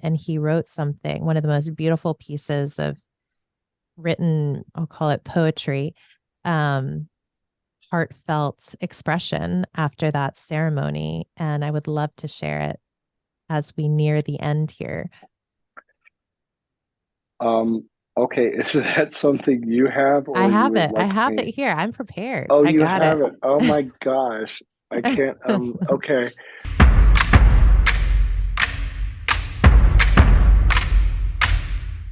and he wrote something, one of the most beautiful pieces of written, I'll call it poetry, um, heartfelt expression after that ceremony. And I would love to share it as we near the end here. Okay, is that something you have I or you have would it. I like have me? it here. I'm prepared. Oh, I you got have it. it. Oh my gosh. I can't, okay.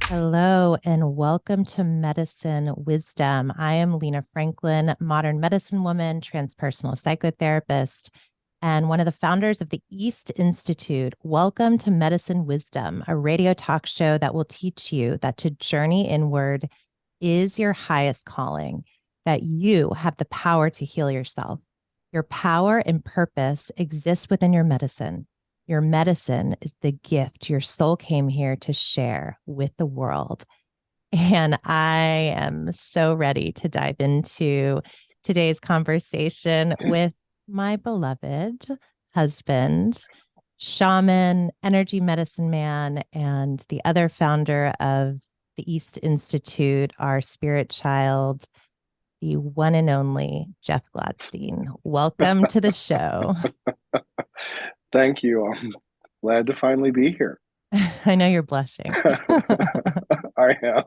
Hello and welcome to Medicine Wisdom. I am Lena Franklin, modern medicine woman, transpersonal psychotherapist, and one of the founders of the East Institute. Welcome to Medicine Wisdom, a radio talk show that will teach you that to journey inward is your highest calling, that you have the power to heal yourself. Your power and purpose exist within your medicine. Your medicine is the gift your soul came here to share with the world. And I am so ready to dive into today's conversation with my beloved husband, shaman, energy medicine man, and the other founder of the East Institute, our spirit child, the one and only Jeff Glattstein. Welcome to the show. Thank you. I'm glad to finally be here. I know you're blushing. I am.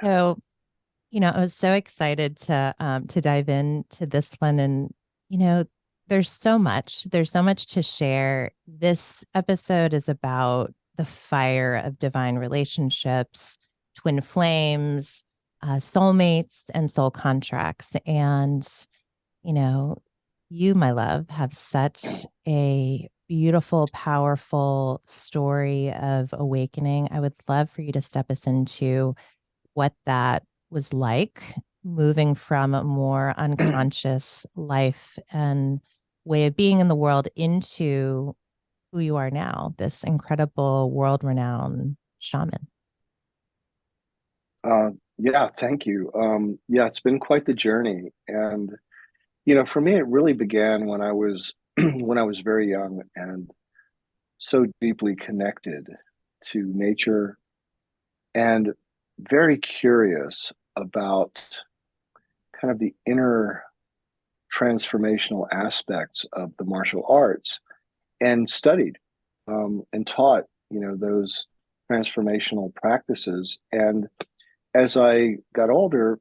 So, I was so excited to dive into this one, and you know, there's so much to share. This episode is about the fire of divine relationships, twin flames, soulmates, and soul contracts. And you know, you, my love, have such a beautiful, powerful story of awakening. I would love for you to step us into what that was like, moving from a more unconscious life and way of being in the world into who you are now, this incredible world renowned shaman. Yeah, thank you. Yeah, it's been quite the journey. And, for me, it really began when I was when I was very young and so deeply connected to nature and very curious about kind of the inner transformational aspects of the martial arts and studied and taught, those transformational practices. And as I got older,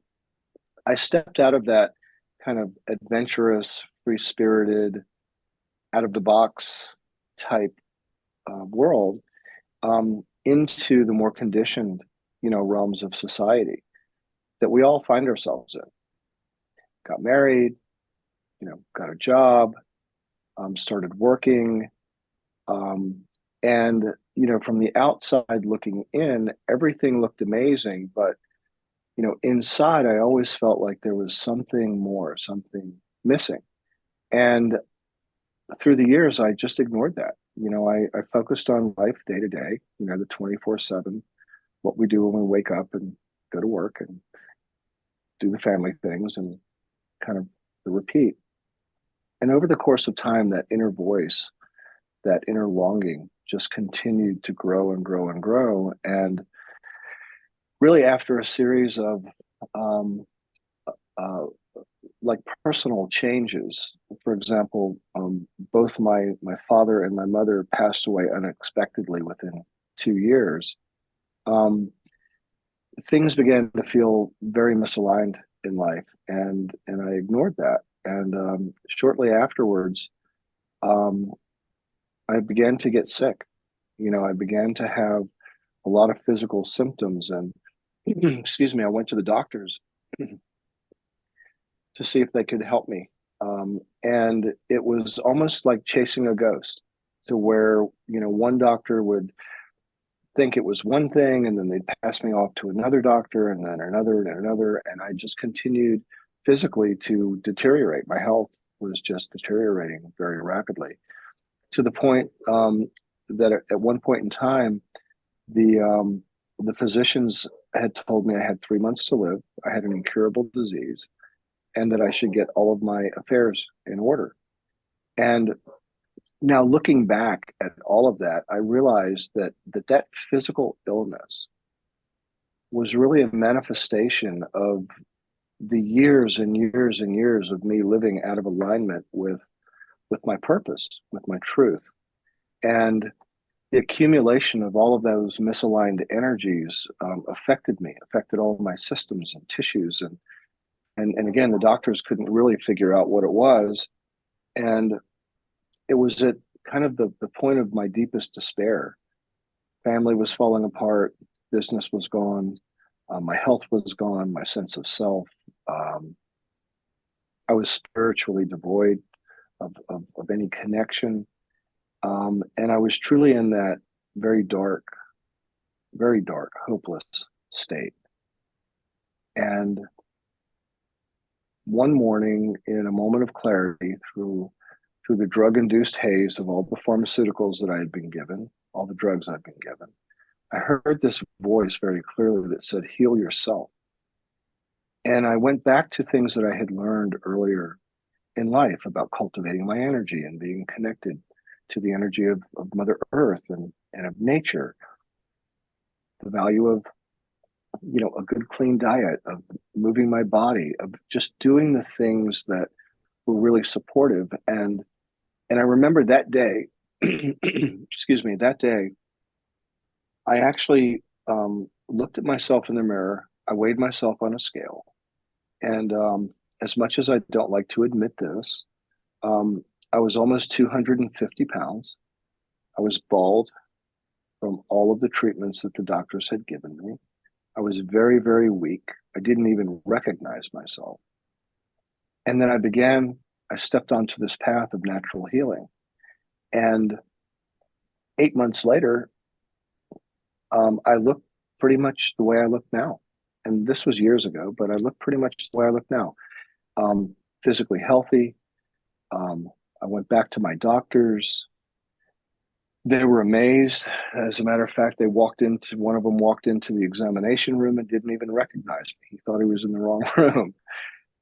I stepped out of that kind of adventurous, free spirited, out of the box type world into the more conditioned, realms of society that we all find ourselves in. Got married, got a job, started working, um, and from the outside looking in, everything looked amazing, but inside, I always felt like there was something more, something missing. And through the years, I just ignored that. I focused on life day to day, the 24/7, what we do when we wake up and go to work and do the family things and kind of the repeat. And over the course of time, that inner voice, that inner longing just continued to grow and grow and grow. And really, after a series of um, uh, like personal changes. For example, both my father and my mother passed away unexpectedly within 2 years. Um, Things began to feel very misaligned in life, and I ignored that. And shortly afterwards, um, I began to get sick. I began to have a lot of physical symptoms, and excuse me, I went to the doctors to see if they could help me. And it was almost like chasing a ghost, to where, one doctor would think it was one thing, and then they'd pass me off to another doctor, and then another, and another. And I just continued physically to deteriorate. My health was just deteriorating very rapidly to the point that at one point in time, the physicians had told me I had 3 months to live. I had an incurable disease and that I should get all of my affairs in order. And now looking back at all of that, I realized that physical illness was really a manifestation of the years and years and years of me living out of alignment with my purpose, with my truth. And the accumulation of all of those misaligned energies affected me, affected all of my systems and tissues. And again, the doctors couldn't really figure out what it was. And it was at kind of the point of my deepest despair. Family was falling apart, business was gone, my health was gone, my sense of self. Um, I was spiritually devoid of any connection. And I was truly in that very dark, very dark, hopeless state. And one morning, in a moment of clarity, through the drug-induced haze of all the pharmaceuticals that I had been given, all the drugs I'd been given, I heard this voice very clearly that said, "Heal yourself." And I went back to things that I had learned earlier in life about cultivating my energy and being connected to the energy of Mother Earth and of nature, the value of a good clean diet, of moving my body, of just doing the things that were really supportive. And I remember that day, excuse me, that day, I actually looked at myself in the mirror. I weighed myself on a scale. And as much as I don't like to admit this, um, I was almost 250 pounds. I was bald from all of the treatments that the doctors had given me. I was very, very weak. I didn't even recognize myself. And then I stepped onto this path of natural healing. And 8 months later, I looked pretty much the way I look now. And this was years ago, but I look pretty much the way I look now. Physically healthy. Um, I went back to my doctors. They were amazed. As a matter of fact, one of them walked into the examination room and didn't even recognize me. He thought he was in the wrong room.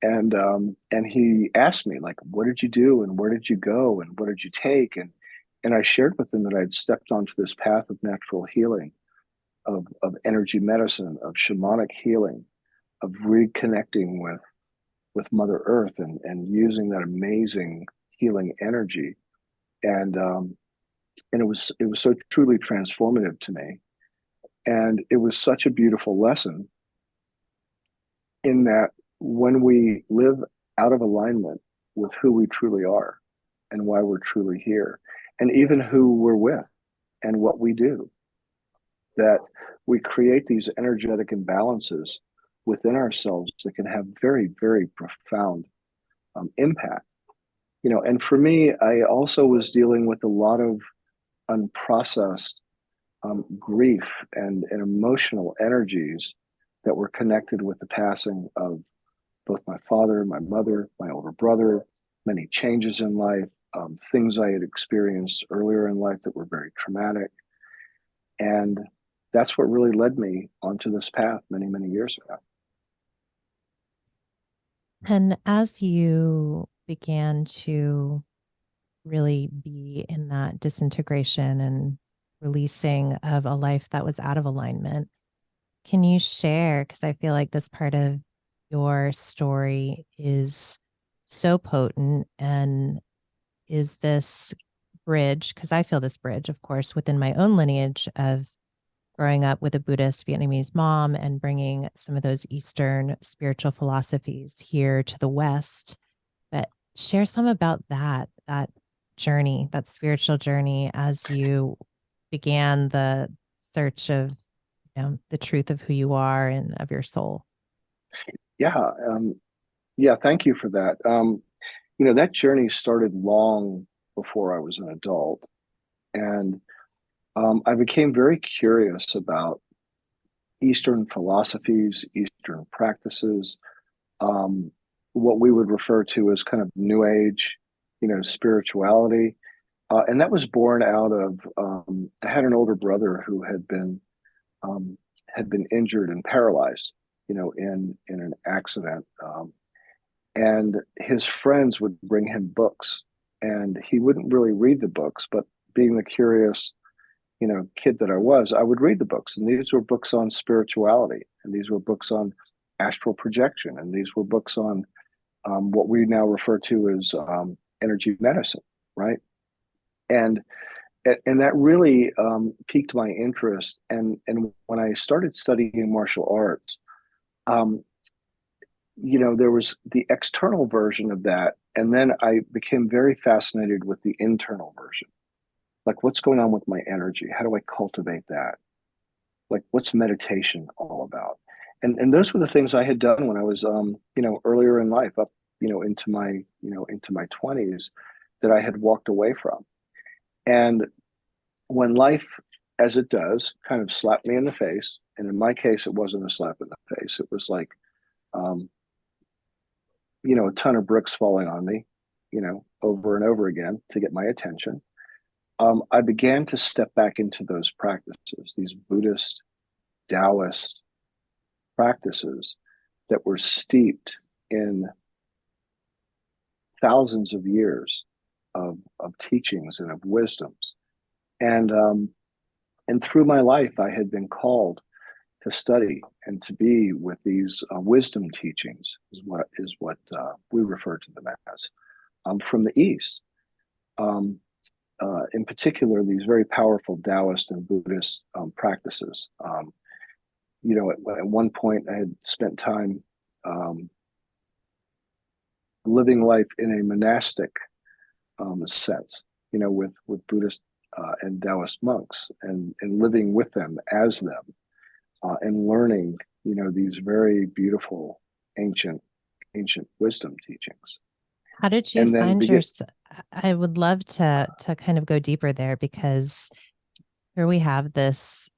And he asked me, like, what did you do and where did you go and what did you take? And I shared with him that I had stepped onto this path of natural healing, of energy medicine, of shamanic healing, of reconnecting with Mother Earth and using that amazing healing energy. And it was so truly transformative to me. And it was such a beautiful lesson in that when we live out of alignment with who we truly are and why we're truly here, and even who we're with and what we do, that we create these energetic imbalances within ourselves that can have very, very profound impact. And for me, I also was dealing with a lot of unprocessed grief and emotional energies that were connected with the passing of both my father, my mother, my older brother, many changes in life, things I had experienced earlier in life that were very traumatic. And that's what really led me onto this path many, many years ago. And as you began to really be in that disintegration and releasing of a life that was out of alignment, can you share? Because I feel like this part of your story is so potent and is this bridge, because I feel this bridge, of course, within my own lineage of growing up with a Buddhist Vietnamese mom and bringing some of those Eastern spiritual philosophies here to the West. But share some about that journey, that spiritual journey as you began the search of the truth of who you are and of your soul. Yeah. Yeah. Thank you for that. That journey started long before I was an adult. And I became very curious about Eastern philosophies, Eastern practices, um, what we would refer to as kind of New Age, spirituality. And that was born out of I had an older brother who had been injured and paralyzed, in an accident. And his friends would bring him books and he wouldn't really read the books, but being the curious, kid that I was, I would read the books. And these were books on spirituality, and these were books on astral projection, and these were books on what we now refer to as energy medicine, right? And that really piqued my interest. And when I started studying martial arts, um, there was the external version of that, and then I became very fascinated with the internal version. Like, what's going on with my energy? How do I cultivate that? Like, what's meditation all about? And those were the things I had done when I was earlier in life, up into my 20s, that I had walked away from. And when life, as it does, kind of slapped me in the face, and in my case it wasn't a slap in the face, it was like um, a ton of bricks falling on me, over and over again to get my attention. I began to step back into those practices, these Buddhist, Taoist practices that were steeped in thousands of years of teachings and of wisdoms. And through my life, I had been called to study and to be with these wisdom teachings, is what we refer to them as, from the East. In particular, these very powerful Taoist and Buddhist practices. At one point, I had spent time living life in a monastic sense, with Buddhist and Taoist monks, and living with them as them, and learning, these very beautiful ancient wisdom teachings. How did you And then find begin. I would love to kind of go deeper there, because here we have this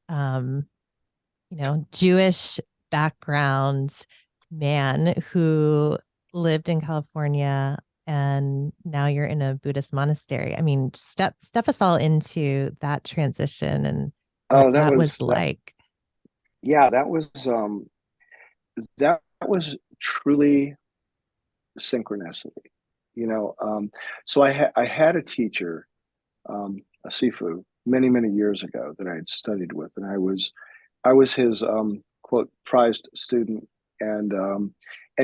Jewish background man who lived in California, and now you're in a Buddhist monastery. I mean, step us all into that transition and what Oh, that that was was that. like. Yeah, that was truly synchronicity. You know, so I had a teacher, a Sifu, many years ago that I had studied with, and I was his quote prized student, and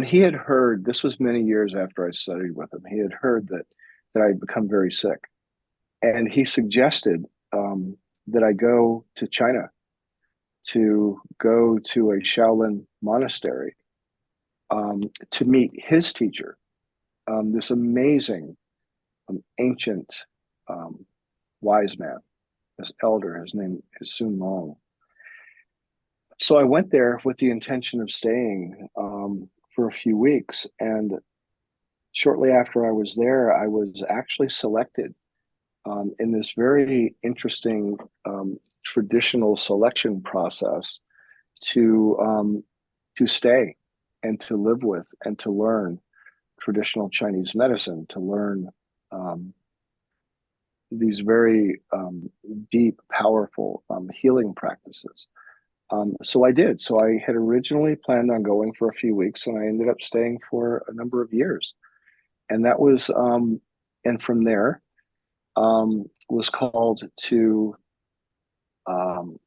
he had heard, this was many years after I studied with him. He had heard that I had become very sick, and he suggested that I go to China, to go to a Shaolin monastery, to meet his teacher, this amazing ancient um, wise man, this elder. His name is Sun Long. So I went there with the intention of staying for a few weeks. And shortly after I was there, I was actually selected in this very interesting traditional selection process to stay and to live with and to learn traditional Chinese medicine, to learn um, these very deep, powerful healing practices. So I did. So I had originally planned on going for a few weeks, and I ended up staying for a number of years. And that was, and from there, was called um,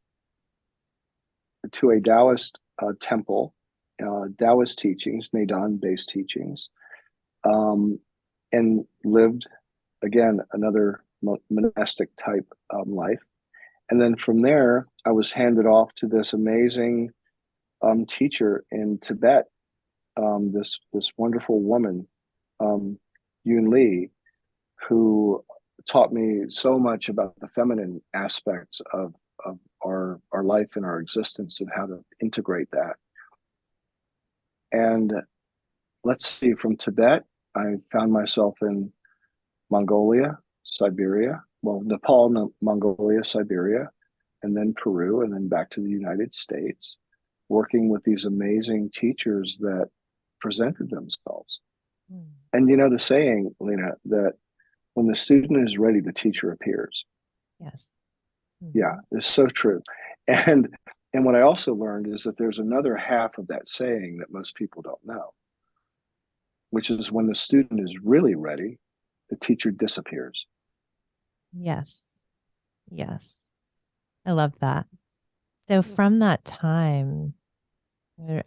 to a Taoist temple, Taoist teachings, Neidan-based teachings, um, and lived again another monastic type life. And then from there, I was handed off to this amazing teacher in Tibet, this wonderful woman, um, Yun Li, who taught me so much about the feminine aspects of our life and our existence, and how to integrate that. And let's see, from Tibet, I found myself in Mongolia, Siberia, well, Nepal, Mongolia, Siberia, and then Peru, and then back to the United States, working with these amazing teachers that presented themselves. Mm. And you know the saying, Lena, that when the student is ready, the teacher appears. Yes. Yeah, Mm-hmm. it's so true. And and what I also learned is that there's another half of that saying that most people don't know, which is when the student is really ready, the teacher disappears. Yes. Yes. I love that. So from that time,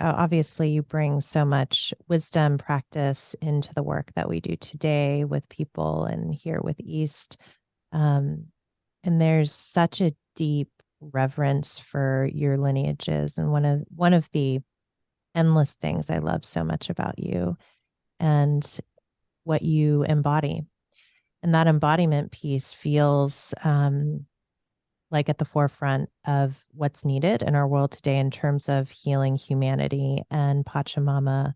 obviously you bring so much wisdom practice into the work that we do today with people and here with East. Um, and there's such a deep reverence for your lineages. And one of the endless things I love so much about you and what you embody. And that embodiment piece feels like at the forefront of what's needed in our world today in terms of healing humanity and Pachamama,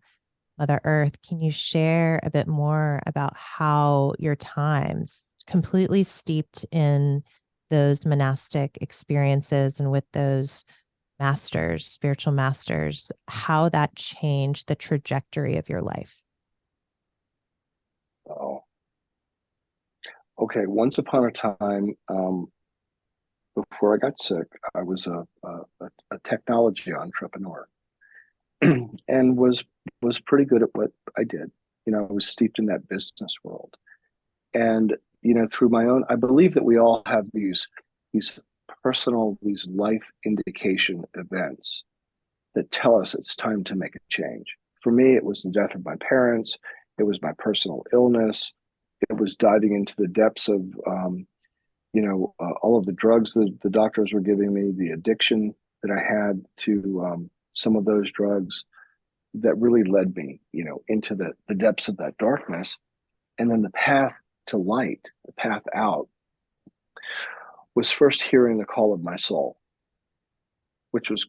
Mother Earth. Can you share a bit more about how your times completely steeped in those monastic experiences and with those masters, spiritual masters, how that changed the trajectory of your life? Oh, okay. Once upon a time, before I got sick, I was a technology entrepreneur and was pretty good at what I did. I was steeped in that business world. And, through my own, I believe that we all have these personal, these life indication events that tell us it's time to make a change. For me, it was the death of my parents. It was my personal illness. It was diving into the depths of, all of the drugs that the doctors were giving me, the addiction that I had to some of those drugs that really led me, into the depths of that darkness. And then the path to light, the path out, was first hearing the call of my soul, which was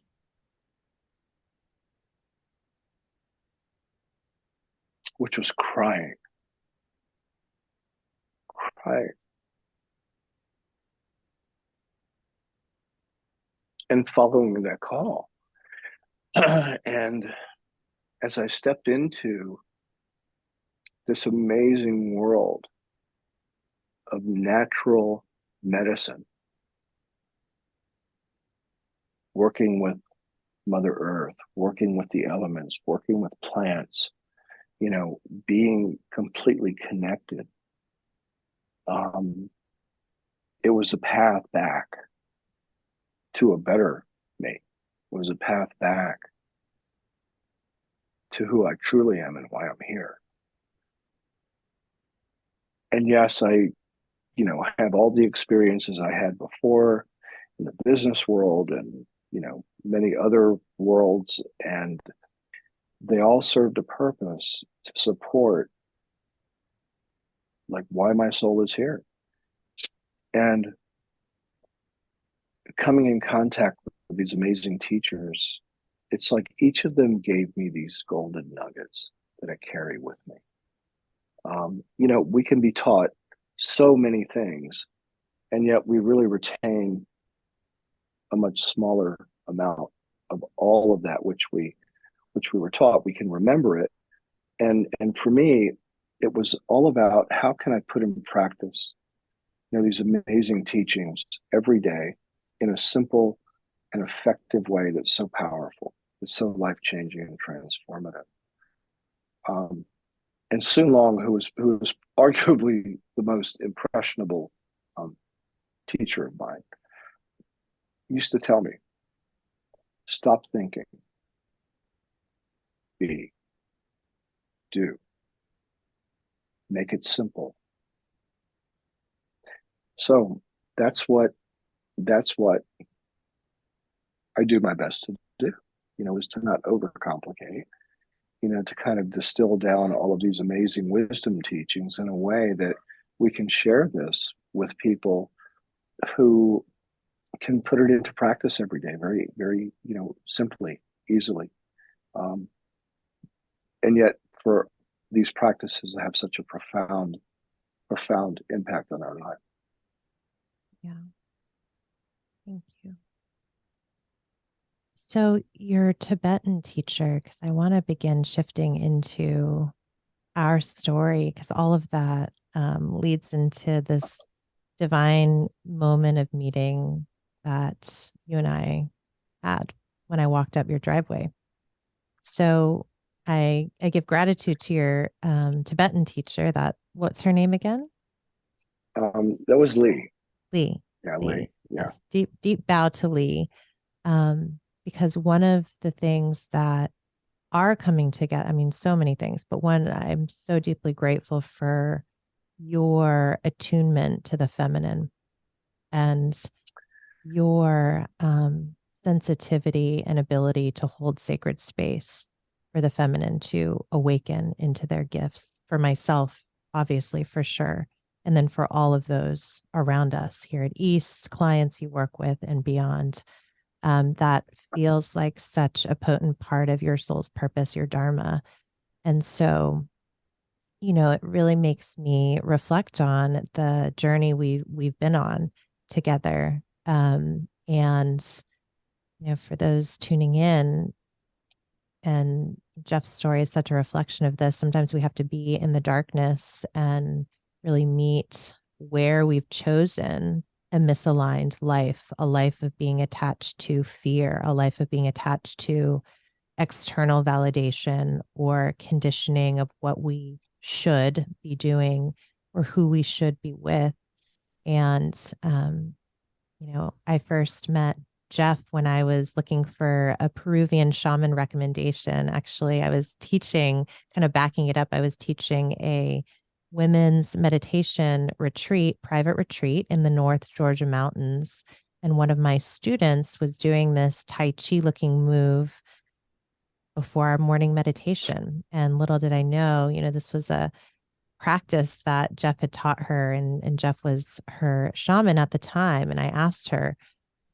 crying, crying, and following that call. And as I stepped into this amazing world of natural medicine, working with Mother Earth, working with the elements, working with plants, being completely connected, it was a path back to a better me. It was a path back to who I truly am and why I'm here. And yes, I have all the experiences I had before in the business world and, many other worlds. And they all served a purpose to support like why my soul is here. And coming in contact with these amazing teachers, it's like each of them gave me these golden nuggets that I carry with me. We can be taught so many things, and yet we really retain a much smaller amount of all of that which we were taught. We can remember it, and for me, it was all about how can I put in practice, these amazing teachings every day in a simple and effective way that's so powerful, that's so life changing and transformative. Um, and Sun Long, who was arguably the most impressionable um, teacher of mine, used to tell me, "Stop thinking, be, do, make it simple." So that's what I do my best to do. Is to not overcomplicate. To kind of distill down all of these amazing wisdom teachings in a way that we can share this with people who can put it into practice every day, very, very, simply, easily. Um, and yet, for these practices to have such a profound, profound impact on our life. Yeah, thank you. So, your Tibetan teacher, because I want to begin shifting into our story, because all of that leads into this divine moment of meeting that you and I had when I walked up your driveway. So, I give gratitude to your Tibetan teacher. What's her name again? That was Lee. Lee. Yeah, Lee. Lee. Yeah. Yes. Deep, deep bow to Lee. Because one of the things that are coming together, I mean, so many things, but one, I'm so deeply grateful for your attunement to the feminine and your sensitivity and ability to hold sacred space for the feminine to awaken into their gifts for myself, obviously, for sure. And then for all of those around us here at East, clients you work with and beyond. That feels like such a potent part of your soul's purpose, your dharma. And so, it really makes me reflect on the journey we've been on together. And for those tuning in, and Jeff's story is such a reflection of this. Sometimes we have to be in the darkness and really meet where we've chosen a misaligned life, a life of being attached to fear, a life of being attached to external validation or conditioning of what we should be doing or who we should be with. And I first met Jeff when I was looking for a Peruvian shaman recommendation. Actually, I was teaching, kind of backing it up, I was teaching a women's meditation retreat, private retreat in the North Georgia mountains. And one of my students was doing this Tai Chi looking move before our morning meditation. And little did I know, this was a practice that Jeff had taught her, and Jeff was her shaman at the time. And I asked her,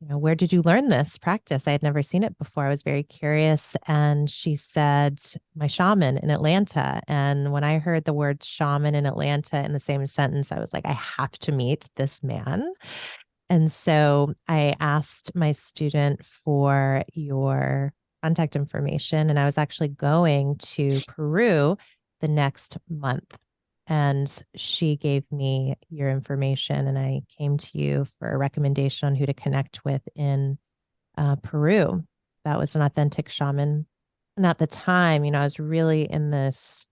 where did you learn this practice? I had never seen it before. I was very curious. And she said, my shaman in Atlanta. And when I heard the word shaman in Atlanta in the same sentence, I was like, I have to meet this man. And so I asked my student for your contact information, and I was actually going to Peru the next month. And she gave me your information, and I came to you for a recommendation on who to connect with in Peru. That was an authentic shaman. And at the time, I was really in this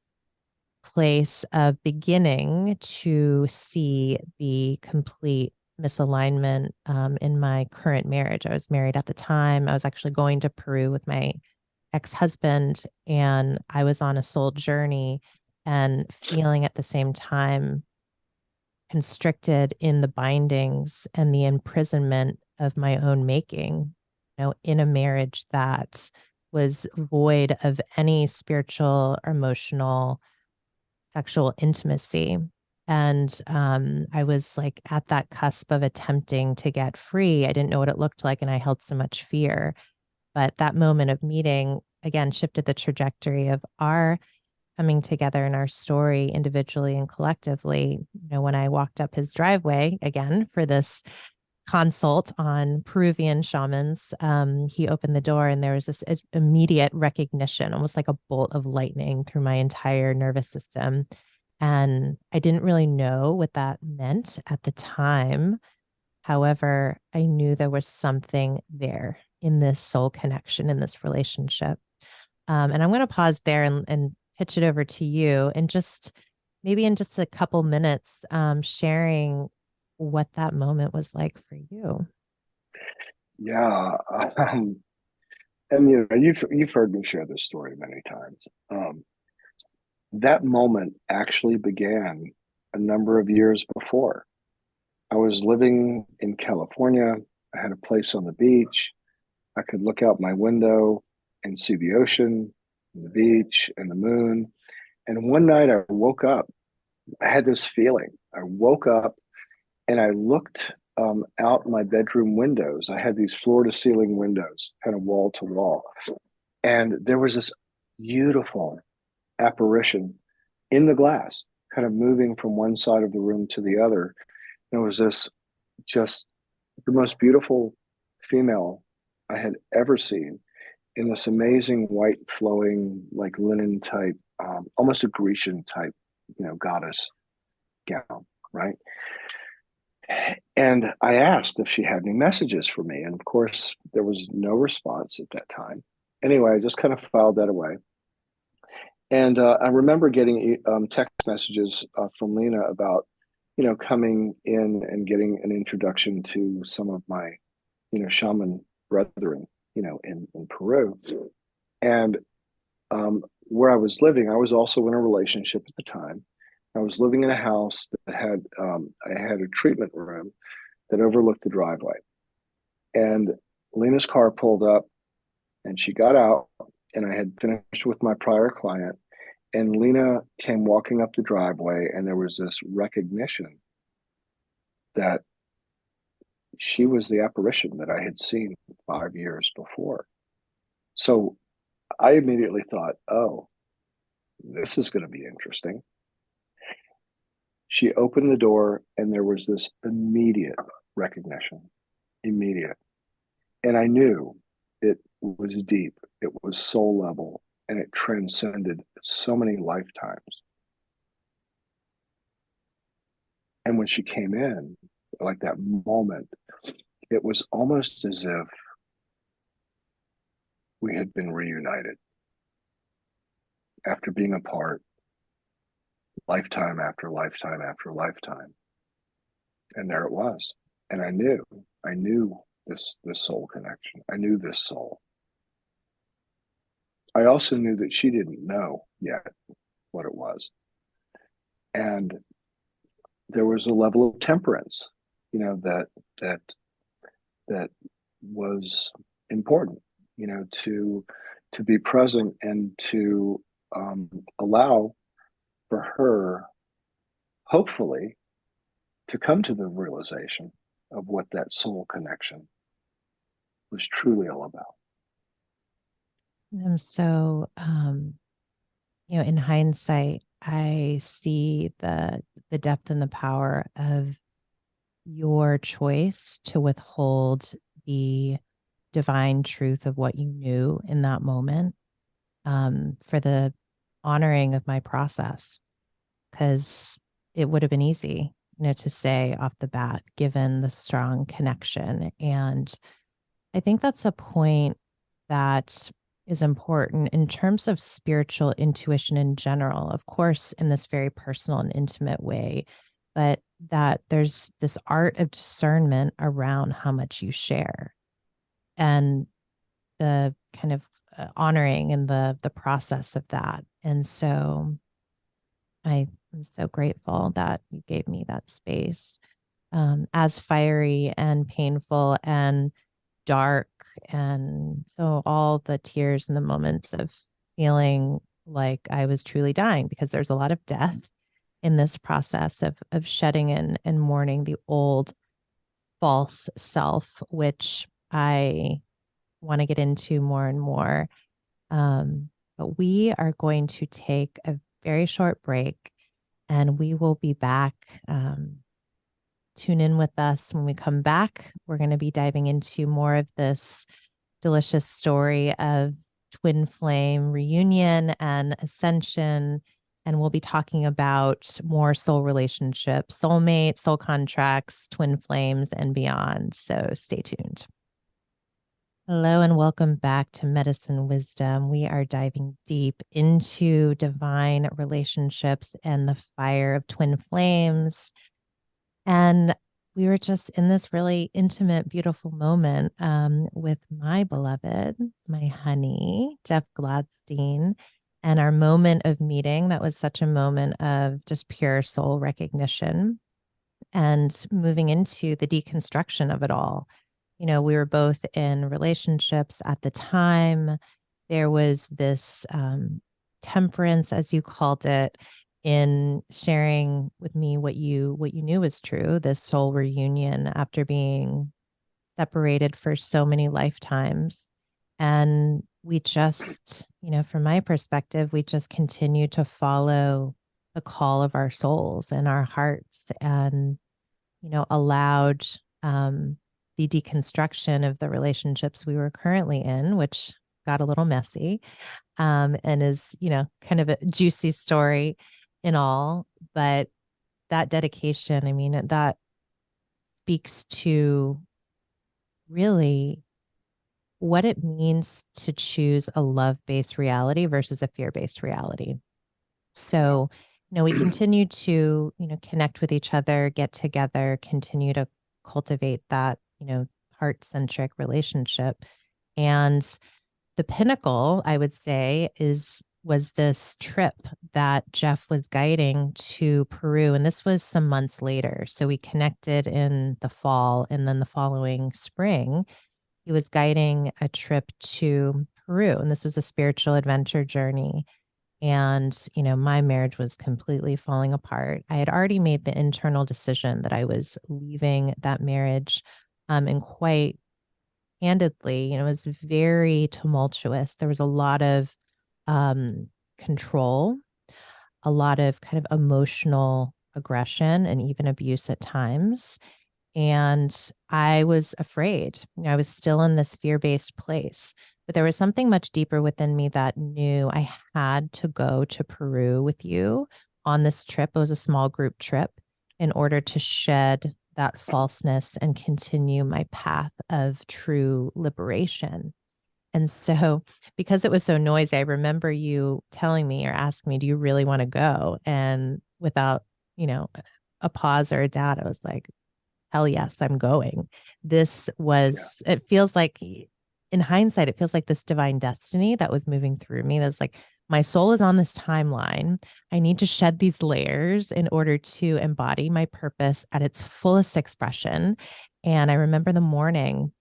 place of beginning to see the complete misalignment in my current marriage. I was married at the time. I was actually going to Peru with my ex-husband, and I was on a soul journey and feeling at the same time constricted in the bindings and the imprisonment of my own making, in a marriage that was void of any spiritual or emotional sexual intimacy. And I was like at that cusp of attempting to get free. I didn't know what it looked like, and I held so much fear. But that moment of meeting again shifted the trajectory of our coming together in our story individually and collectively. When I walked up his driveway again for this consult on Peruvian shamans, he opened the door and there was this immediate recognition, almost like a bolt of lightning through my entire nervous system. And I didn't really know what that meant at the time. However, I knew there was something there in this soul connection, in this relationship. And I'm going to pause there and pitch it over to you, and just maybe in just a couple minutes, sharing what that moment was like for you. Yeah. And you've heard me share this story many times. That moment actually began a number of years before. I was living in California. I had a place on the beach. I could look out my window and see the ocean, and the beach, and the moon. And one night I woke up. I had this feeling. I woke up and I looked out my bedroom windows. I had these floor to ceiling windows, kind of wall to wall. And there was this beautiful apparition in the glass, kind of moving from one side of the room to the other. There was this just the most beautiful female I had ever seen in this amazing white flowing, like linen type, almost a Grecian type, goddess gown, right? And I asked if she had any messages for me. And of course, there was no response at that time. Anyway, I just kind of filed that away. And I remember getting text messages from Lena about coming in and getting an introduction to some of my, shaman brethren, in Peru. And where I was living, I was also in a relationship at the time. I was living in a house that had, I had a treatment room that overlooked the driveway. And Lena's car pulled up and she got out, and I had finished with my prior client. And Lena came walking up the driveway, and there was this recognition that she was the apparition that I had seen 5 years before. So I immediately thought, oh, this is going to be interesting. She opened the door, and there was this immediate recognition, immediate. And I knew it was deep, it was soul level, and it transcended so many lifetimes. And when she came in, like that moment, it was almost as if we had been reunited after being apart lifetime after lifetime after lifetime. And there it was. And I knew this soul connection. I knew this soul. I also knew that she didn't know yet what it was. And there was a level of temperance, that that was important, to be present and to allow for her, hopefully, to come to the realization of what that soul connection was truly all about. I'm so, in hindsight, I see the depth and the power of your choice to withhold the divine truth of what you knew in that moment, for the honoring of my process, because it would have been easy, to say off the bat, given the strong connection. And I think that's a point that is important in terms of spiritual intuition in general, of course, in this very personal and intimate way, but that there's this art of discernment around how much you share, and the kind of honoring and the process of that. And so I am so grateful that you gave me that space, as fiery and painful and dark. And so all the tears and the moments of feeling like I was truly dying, because there's a lot of death in this process of shedding and mourning the old false self, which I want to get into more and more. But we are going to take a very short break, and we will be back. Tune in with us when we come back. We're going to be diving into more of this delicious story of twin flame reunion and ascension. And we'll be talking about more soul relationships, soulmates, soul contracts, twin flames, and beyond. So stay tuned. Hello, and welcome back to Medicine Wisdom. We are diving deep into divine relationships and the fire of twin flames. And we were just in this really intimate, beautiful moment, with my beloved, my honey, Jeff Glattstein, and our moment of meeting. That was such a moment of just pure soul recognition and moving into the deconstruction of it all. We were both in relationships at the time. There was this temperance, as you called it, in sharing with me what you knew was true, this soul reunion after being separated for so many lifetimes. And we just, from my perspective, we just continue to follow the call of our souls and our hearts, and allowed the deconstruction of the relationships we were currently in, which got a little messy, and is, kind of a juicy story in all. But that dedication, I mean, that speaks to really what it means to choose a love-based reality versus a fear-based reality. So we continued to, connect with each other, get together, continue to cultivate that, heart-centric relationship. And the pinnacle, I would say, was this trip that Jeff was guiding to Peru. And this was some months later. So we connected in the fall, and then the following spring, he was guiding a trip to Peru. And this was a spiritual adventure journey. And, my marriage was completely falling apart. I had already made the internal decision that I was leaving that marriage. And quite candidly, it was very tumultuous. There was a lot of control, a lot of kind of emotional aggression, and even abuse at times. And I was afraid. I was still in this fear-based place. But there was something much deeper within me that knew I had to go to Peru with you on this trip. It was a small group trip in order to shed that falseness and continue my path of true liberation. And so, because it was so noisy, I remember you telling me or asking me, "Do you really want to go?" And without, a pause or a doubt, I was like, hell yes, I'm going. This Yeah. was, it feels like, in hindsight, it feels like this divine destiny that was moving through me. That was like, my soul is on this timeline. I need to shed these layers in order to embody my purpose at its fullest expression. And I remember the morning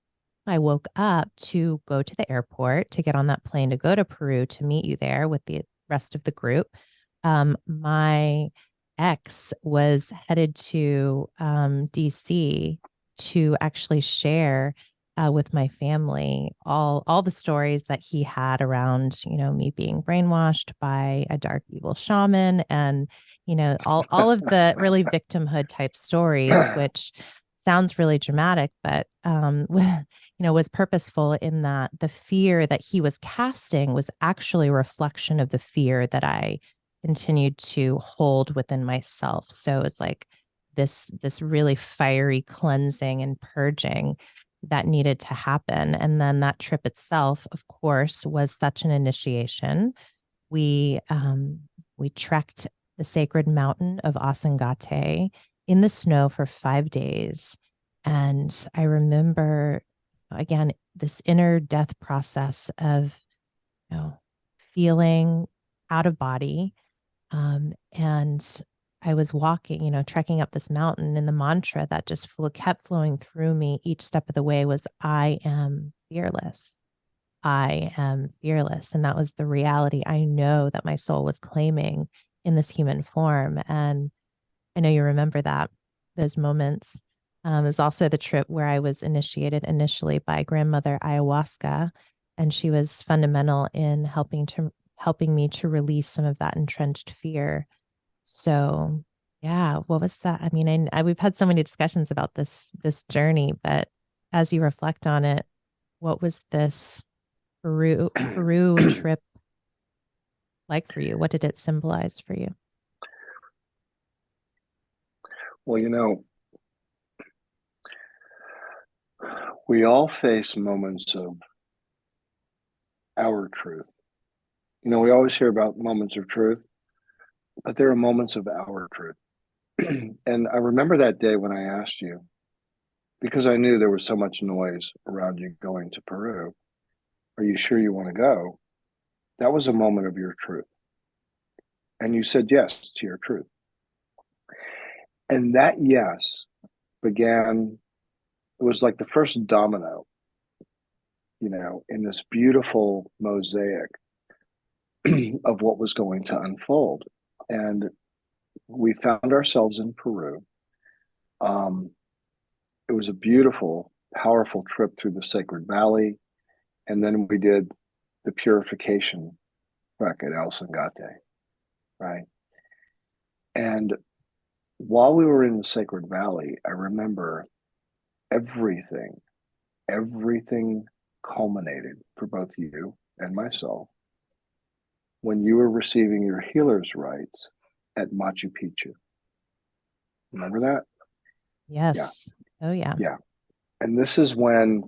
I woke up to go to the airport to get on that plane to go to Peru to meet you there with the rest of the group. My ex was headed to DC to actually share with my family all the stories that he had around, me being brainwashed by a dark evil shaman, and all of the really victimhood type stories, which sounds really dramatic, but was purposeful in that the fear that he was casting was actually a reflection of the fear that I continued to hold within myself. So it's like this really fiery cleansing and purging that needed to happen. And then that trip itself, of course, was such an initiation. We trekked the sacred mountain of Asangate in the snow for 5 days. And I remember, again, this inner death process of, you know, feeling out of body. And I was walking, trekking up this mountain, and the mantra that just kept flowing through me each step of the way was, I am fearless. I am fearless. And that was the reality I know that my soul was claiming in this human form. And I know you remember those moments. It was also the trip where I was initiated initially by grandmother ayahuasca, and she was fundamental in helping me to release some of that entrenched fear. So, yeah, what was that? I mean, we've had so many discussions about this journey, but as you reflect on it, what was this Peru trip like for you? What did it symbolize for you? Well, we all face moments of our truth. We always hear about moments of truth, but there are moments of our truth. And I remember that day when I asked you, because I knew there was so much noise around you going to Peru, are you sure you want to go? That was a moment of your truth. And you said yes to your truth. And that yes began, it was like the first domino, in this beautiful mosaic of what was going to unfold. And we found ourselves in Peru. Um, it was a beautiful, powerful trip through the Sacred Valley. And then we did the purification back at El Sangate, right? And while we were in the Sacred Valley, I remember everything, everything culminated for both you and myself when you were receiving your healer's rites at Machu Picchu. Remember that? Yeah, Yes. Oh, yeah. yeah. And this is when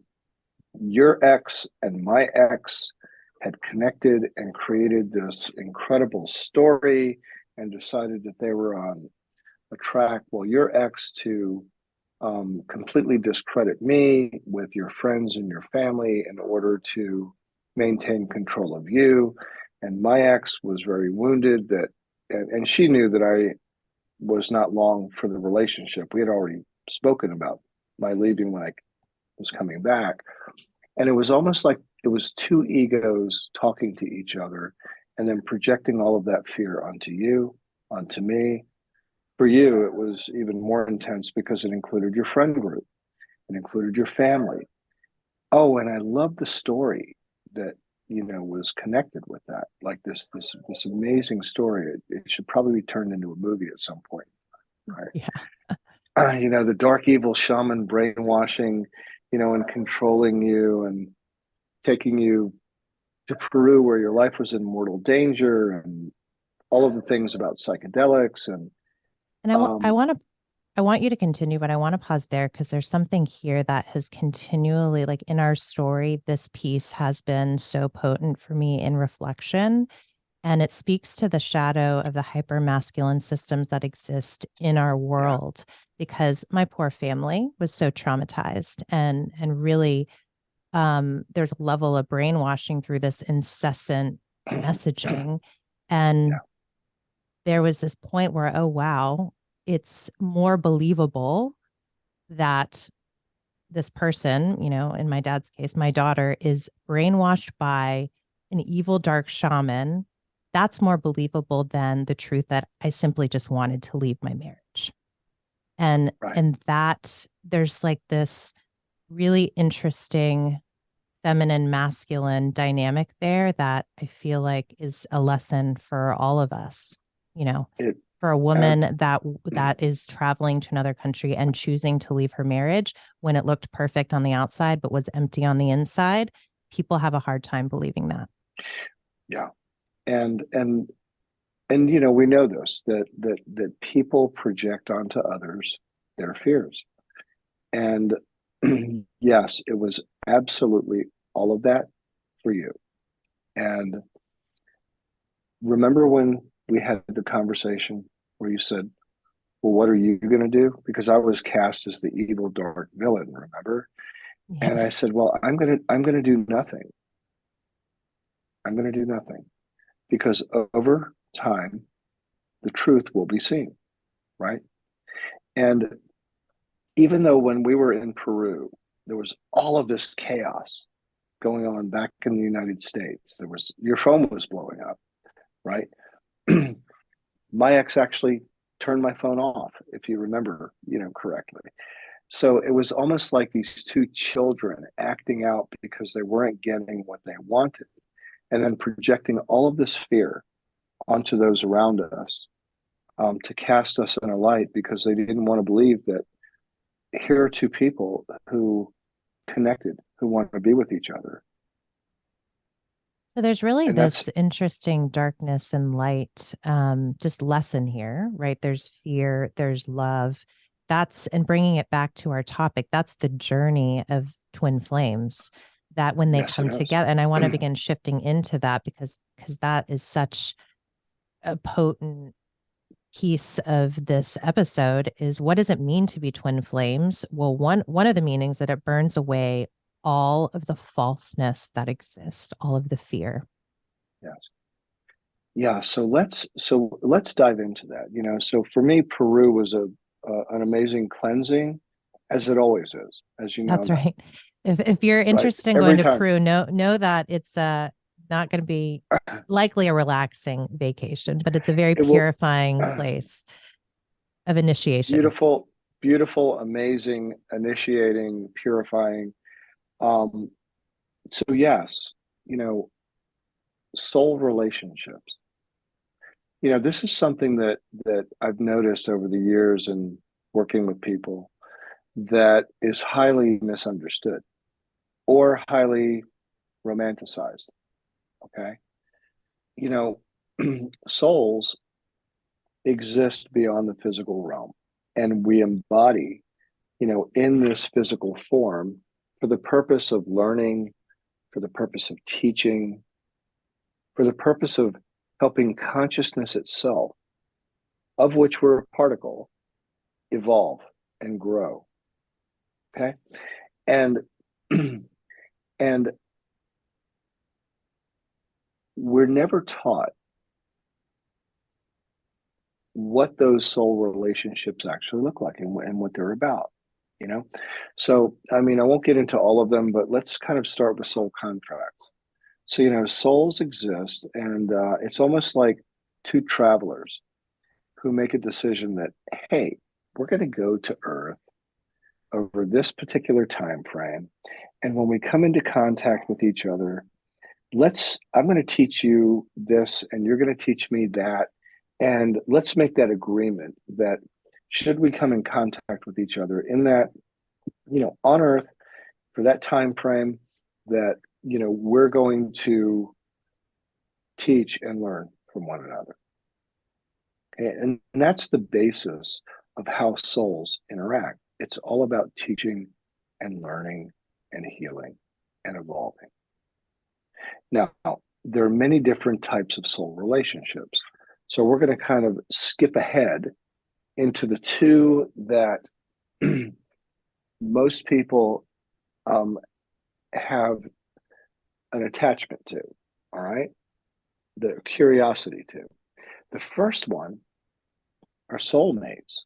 your ex and my ex had connected and created this incredible story and decided that they were on a track, well, your ex to completely discredit me with your friends and your family in order to maintain control of you. And my ex was very wounded that, and she knew that I was not long for the relationship. We had already spoken about my leaving when I was coming back. And it was almost like it was two egos talking to each other and then projecting all of that fear onto you, onto me. For you, it was even more intense because it included your friend group, it included your family. Oh, and I love the story that was connected with that. Like this amazing story. It should probably be turned into a movie at some point, right? Yeah. The dark evil shaman brainwashing, and controlling you and taking you to Peru where your life was in mortal danger and all of the things about psychedelics and And um I want you to continue, but I want to pause there because there's something here that has continually, like in our story, this piece has been so potent for me in reflection. And it speaks to the shadow of the hyper masculine systems that exist in our yeah. world, because my poor family was so traumatized and really there's a level of brainwashing through this incessant messaging. Yeah. And there was this point where, oh, wow, it's more believable that this person, in my dad's case, my daughter, is brainwashed by an evil, dark shaman. That's more believable than the truth that I simply just wanted to leave my marriage. And Right. and that there's like this really interesting feminine masculine dynamic there that I feel like is a lesson for all of us, you know, It for a ab- woman that is traveling to another country and choosing to leave her marriage when it looked perfect on the outside but was empty on the inside. People have a hard time believing that. yeah. And we know this that people project onto others their fears. And yes, it was absolutely all of that for you. And remember when we had the conversation where you said, well, what are you going to do? Because I was cast as the evil dark villain, remember? And I Yes. said, well, I'm going to do nothing. I'm going to do nothing because over time the truth will be seen, right? And even though when we were in Peru, there was all of this chaos going on back in the United States. There was your phone was blowing up, right? My ex actually turned my phone off, if you remember, correctly. So it was almost like these two children acting out because they weren't getting what they wanted, and then projecting all of this fear onto those around us, to cast us in a light because they didn't want to believe that here are two people who connected, who want to be with each other. So there's really And that's this interesting darkness and light, just lesson here, right? There's fear, there's love. And bringing it back to our topic, that's the journey of twin flames, that when they yes, it come is. together, and I want to begin shifting into that because that is such a potent piece of this episode is, what does it mean to be twin flames? Well, one of the meanings that it burns away all of the falseness that exists, all of the fear. Yes. Yeah, so let's dive into that. So for me, Peru was an amazing cleansing, as it always is, as you now That's know, right. If you're right? interested in Every going to time. Peru, know that it's not going to be likely a relaxing vacation, but it's a very It will purifying place of initiation. beautiful, beautiful, amazing, initiating, purifying. Um, so yes, you know, soul relationships. This is something that I've noticed over the years in working with people that is highly misunderstood or highly romanticized. Okay. You know, souls exist beyond the physical realm, and we embody, in this physical form for the purpose of learning, for the purpose of teaching, for the purpose of helping consciousness itself. of which we're a particle, evolve and grow. Okay. And and we're never taught what those soul relationships actually look like and what they're about, you know? So, I mean, I won't get into all of them, but let's kind of start with soul contracts. So, souls exist, and it's almost like two travelers who make a decision that, hey, we're going to go to Earth over this particular time frame. And when we come into contact with each other, I'm going to teach you this and you're going to teach me that. And let's make that agreement that should we come in contact with each other in that, on Earth for that time frame, that, we're going to teach and learn from one another. Okay? And that's the basis of how souls interact. It's all about teaching and learning and healing and evolving. Now, there are many different types of soul relationships. So we're going to kind of skip ahead into the two that most people have an attachment to, all right? The curiosity to. The first one are soulmates.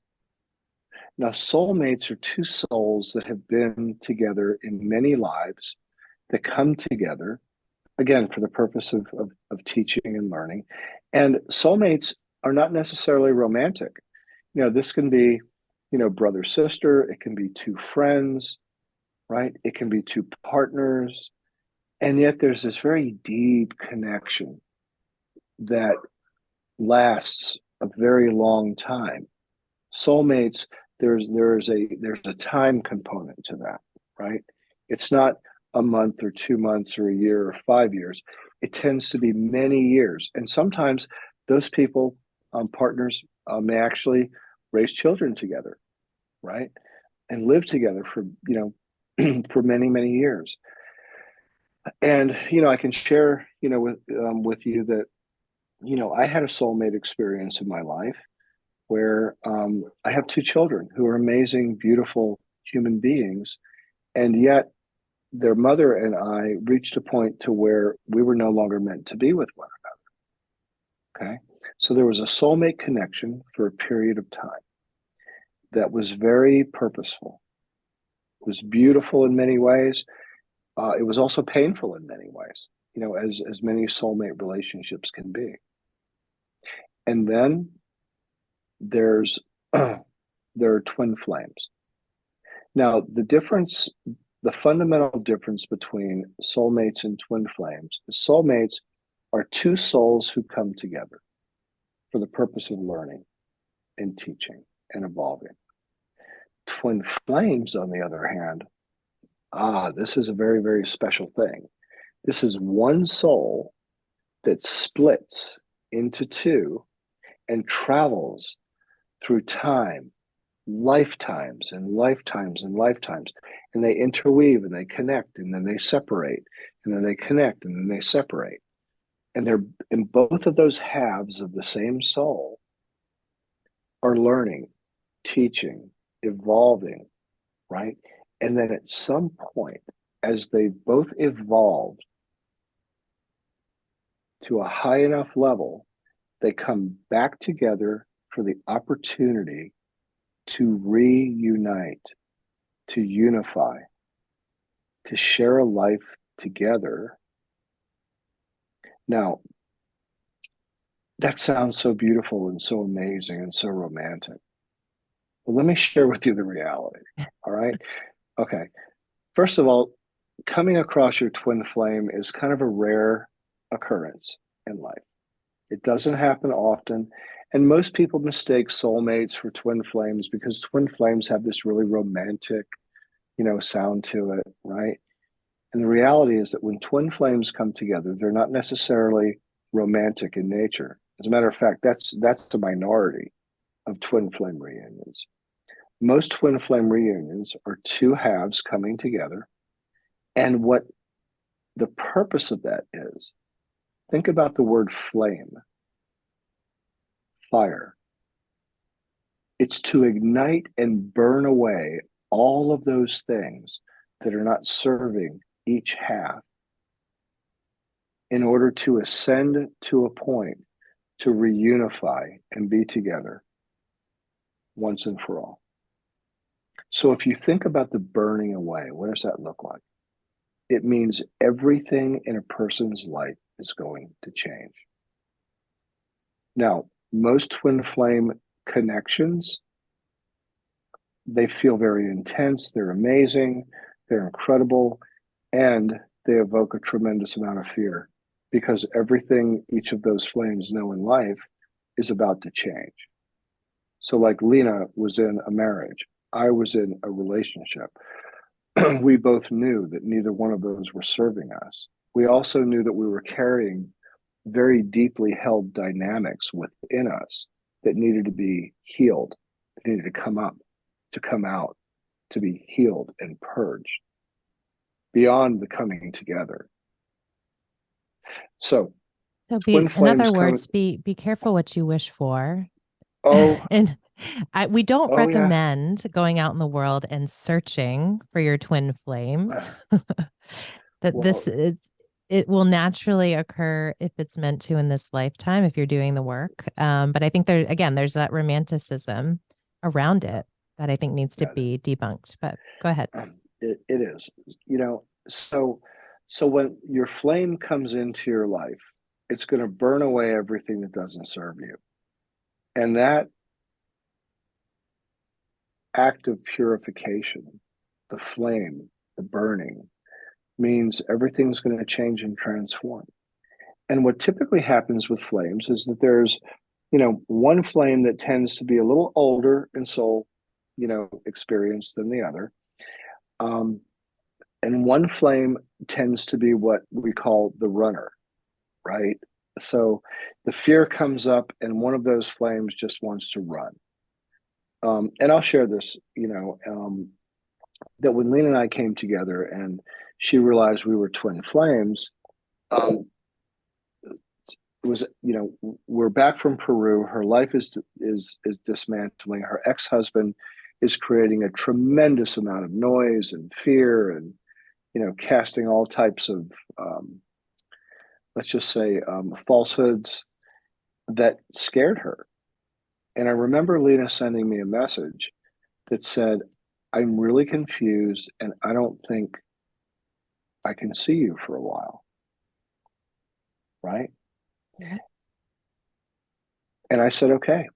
Now, soulmates are two souls that have been together in many lives that come together, again, for the purpose of teaching and learning. And soulmates are not necessarily romantic. This can be, brother, sister, it can be two friends, right? It can be two partners. And yet there's this very deep connection that lasts a very long time. Soulmates, there's a time component to that, right? It's not a month or 2 months or a year or 5 years. It tends to be many years. And sometimes those people, partners, may actually raise children together, right? And live together for, for many, many years. And, I can share, with you that, I had a soulmate experience in my life where I have two children who are amazing, beautiful human beings. And yet their mother and I reached a point to where we were no longer meant to be with one another. Okay. So there was a soulmate connection for a period of time that was very purposeful. It was beautiful in many ways. It was also painful in many ways, as many soulmate relationships can be. And then there's there are twin flames. Now, the fundamental difference between soulmates and twin flames is soulmates are two souls who come together for the purpose of learning and teaching and evolving. Twin flames, on the other hand, this is a very, very special thing. This is one soul that splits into two and travels through time, lifetimes and lifetimes and lifetimes. And they interweave and they connect and then they separate and then they connect and then they separate. And they're in both of those halves of the same soul are learning, teaching, evolving, right? And then at some point, as they both evolved to a high enough level, they come back together for the opportunity to reunite, to unify, to share a life together. Now, that sounds so beautiful and so amazing and so romantic. Well, let me share with you the reality. All right. Okay. First of all, coming across your twin flame is kind of a rare occurrence in life. It doesn't happen often. And most people mistake soulmates for twin flames because twin flames have this really romantic, sound to it, right? And the reality is that when twin flames come together, they're not necessarily romantic in nature. As a matter of fact, that's the minority of twin flame reunions. Most twin flame reunions are two halves coming together. And what the purpose of that is, think about the word flame, fire. It's to ignite and burn away all of those things that are not serving each half in order to ascend to a point to reunify and be together once and for all. So if you think about the burning away, what does that look like? It means everything in a person's life is going to change. Now, most twin flame connections, they feel very intense, they're amazing, they're incredible, and they evoke a tremendous amount of fear because everything each of those flames know in life is about to change. So, like Lena was in a marriage, I was in a relationship. We both knew that neither one of those were serving us. We also knew that we were carrying very deeply held dynamics within us that needed to be healed, that needed to come up, to come out, to be healed and purged beyond the coming together. So, So twin in flames other come. words, be careful what you wish for. Oh, And we don't oh yeah. recommend going out in the world and searching for your twin flame. That Well, this is it will naturally occur if it's meant to in this lifetime if you're doing the work. But I think there's that romanticism around it that I think needs to yeah, be debunked. But go ahead. it is. So when your flame comes into your life, it's going to burn away everything that doesn't serve you. And that act of purification, the flame, the burning, means everything's going to change and transform. And what typically happens with flames is that there's, one flame that tends to be a little older in soul, experience than the other. Um, and one flame tends to be what we call the runner, right? So the fear comes up, and one of those flames just wants to run. And I'll share this, that when Lena and I came together and she realized we were twin flames, um, it was, we're back from Peru. Her life is dismantling. Her ex-husband is creating a tremendous amount of noise and fear and, casting all types of, let's just say, falsehoods that scared her. And I remember Lena sending me a message that said, I'm really confused and I don't think I can see you for a while. Right. Yeah. And I said, okay,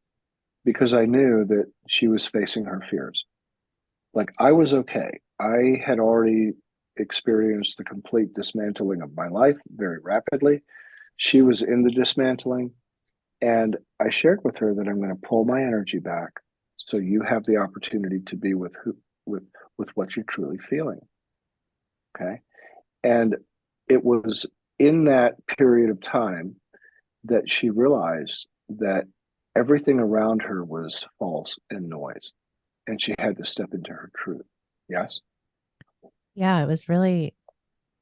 because I knew that she was facing her fears. Like I was okay. I had already experienced the complete dismantling of my life very rapidly. She was in the dismantling. And I shared with her that I'm going to pull my energy back so you have the opportunity to be with with what you're truly feeling. Okay. And it was in that period of time that she realized that everything around her was false and noise, and she had to step into her truth. Yes? Yeah, it was really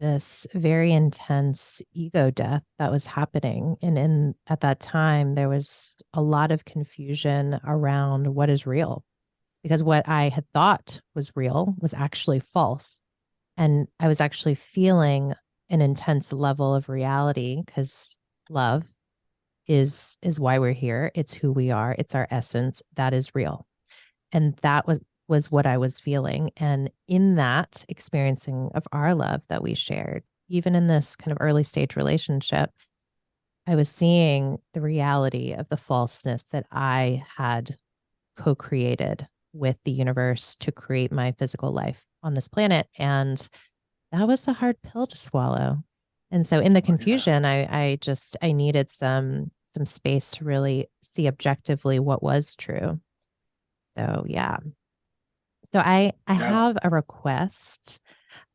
this very intense ego death that was happening. And in at that time, there was a lot of confusion around what is real, because what I had thought was real was actually false. And I was actually feeling an intense level of reality because love is why we're here. It's who we are. It's our essence. That is real. And that was what I was feeling. And in that experiencing of our love that we shared, even in this kind of early stage relationship, I was seeing the reality of the falseness that I had co-created with the universe to create my physical life on this planet. And that was a hard pill to swallow. And so in the Oh, yeah. confusion, I needed some space to really see objectively what was true. So yeah. So I Yeah. have a request.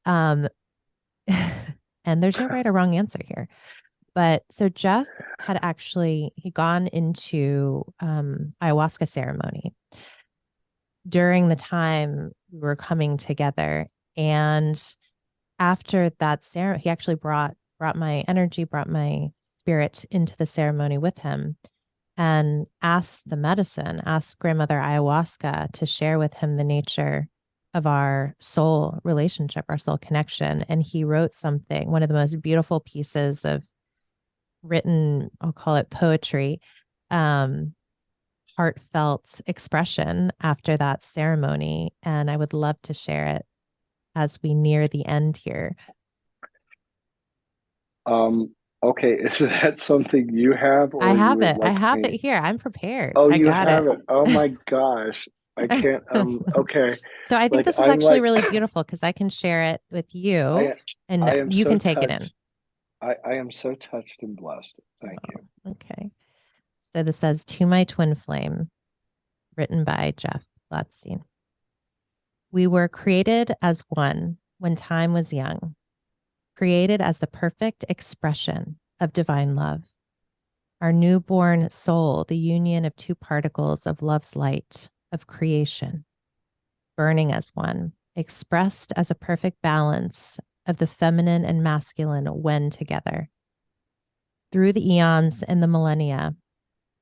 Um and there's no right or wrong answer here. But so Jeff had actually he gone into ayahuasca ceremony during the time we were coming together. And after that ceremony, he actually brought my energy, brought my spirit into the ceremony with him. and asked the medicine, asked grandmother ayahuasca to share with him the nature of our soul relationship, our soul connection. And he wrote something, one of the most beautiful pieces of written, I'll call it poetry, um, heartfelt expression after that ceremony. And I would love to share it as we near the end here. Okay, is that something you have I or you have would it. I like have it me? here. I'm prepared. Oh, I you got have it. it. Oh my gosh. I can't okay. So I think Like this is I'm actually like really beautiful because I can share it with you I and I am you so can take it in. touched. I am so touched and blessed. Thank you. Okay. So this says, To My Twin Flame, written by Jeff Glattstein. We were created as one when time was young, created as the perfect expression of divine love. Our newborn soul, the union of two particles of love's light, of creation, burning as one, expressed as a perfect balance of the feminine and masculine when together. Through the eons and the millennia,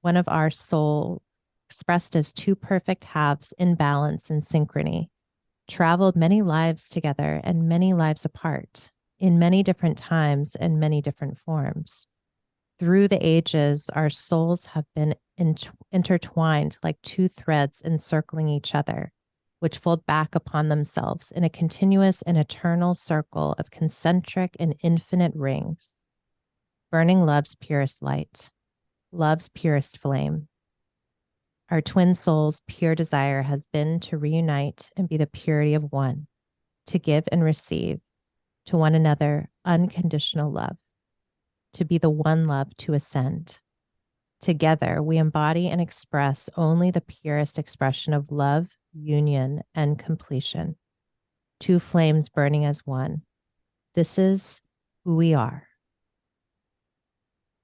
one of our soul, expressed as two perfect halves in balance and synchrony, traveled many lives together and many lives apart, in many different times and many different forms. Through the ages, our souls have been intertwined like two threads encircling each other, which fold back upon themselves in a continuous and eternal circle of concentric and infinite rings, burning love's purest light, love's purest flame. Our twin souls' pure desire has been to reunite and be the purity of one, to give and receive to one another unconditional love, to be the one love to ascend. Together, we embody and express only the purest expression of love, union, and completion. Two flames burning as one. This is who we are.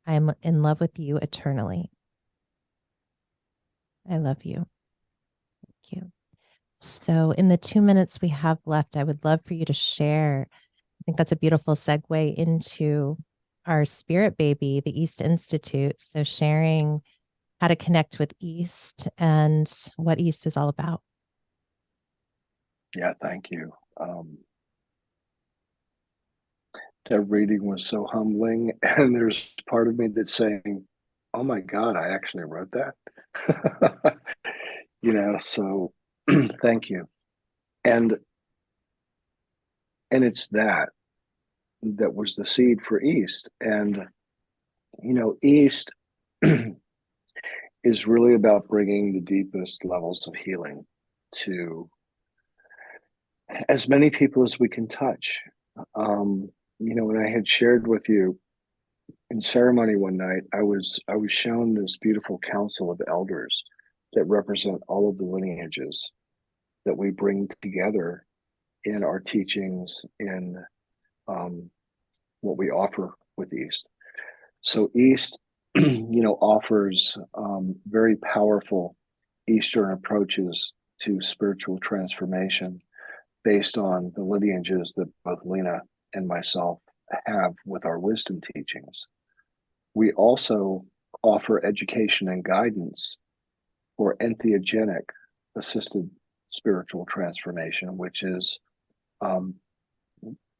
I am in love with you eternally. I love you. Thank you. So, in the 2 minutes we have left, I would love for you to share. I think that's a beautiful segue into our spirit baby, the East Institute. So, sharing how to connect with East and what East is all about. Yeah, thank you. That reading was so humbling, and there's part of me that's saying, "Oh my God, I actually wrote that." So thank you. And it's that was the seed for East. And East is really about bringing the deepest levels of healing to as many people as we can touch. When I had shared with you in ceremony one night, I was shown this beautiful council of elders that represent all of the lineages that we bring together in our teachings, in what we offer with East. So East, offers very powerful Eastern approaches to spiritual transformation based on the lineages that both Lena and myself have with our wisdom teachings. We also offer education and guidance for entheogenic assisted spiritual transformation, which is um,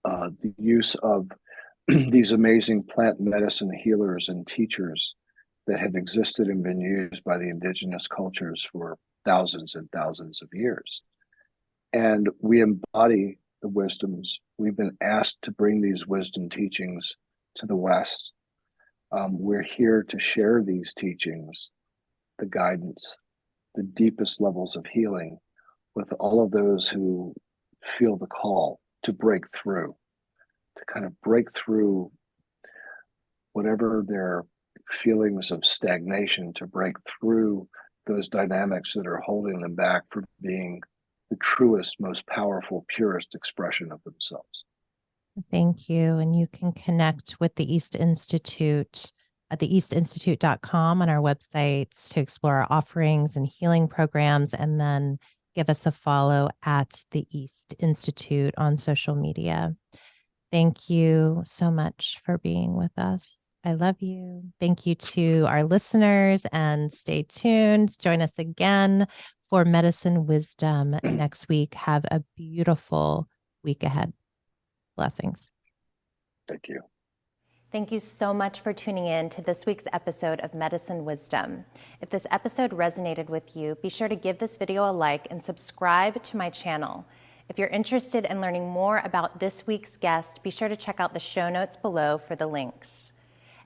the use of these amazing plant medicine healers and teachers that have existed and been used by the indigenous cultures for thousands and thousands of years. And we embody the wisdoms. We've been asked to bring these wisdom teachings to the West. We're here to share these teachings, the guidance, the deepest levels of healing with all of those who feel the call to break through, to kind of break through whatever their feelings of stagnation, to break through those dynamics that are holding them back from being the truest, most powerful, purest expression of themselves. Thank you. And you can connect with the East Institute at theeastinstitute.com on our website to explore our offerings and healing programs, and then give us a follow at the East Institute on social media. Thank you so much for being with us. I love you. Thank you to our listeners, and stay tuned. Join us again for Medicine Wisdom next week. Have a beautiful week ahead. Blessings. Thank you. Thank you so much for tuning in to this week's episode of Medicine Wisdom. If this episode resonated with you, be sure to give this video a like and subscribe to my channel. If you're interested in learning more about this week's guest, be sure to check out the show notes below for the links.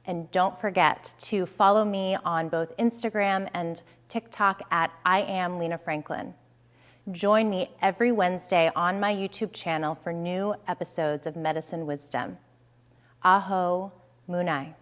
And don't forget to follow me on both Instagram and TikTok at I am Lena Franklin. Join me every Wednesday on my YouTube channel for new episodes of Medicine Wisdom. Aho Munai.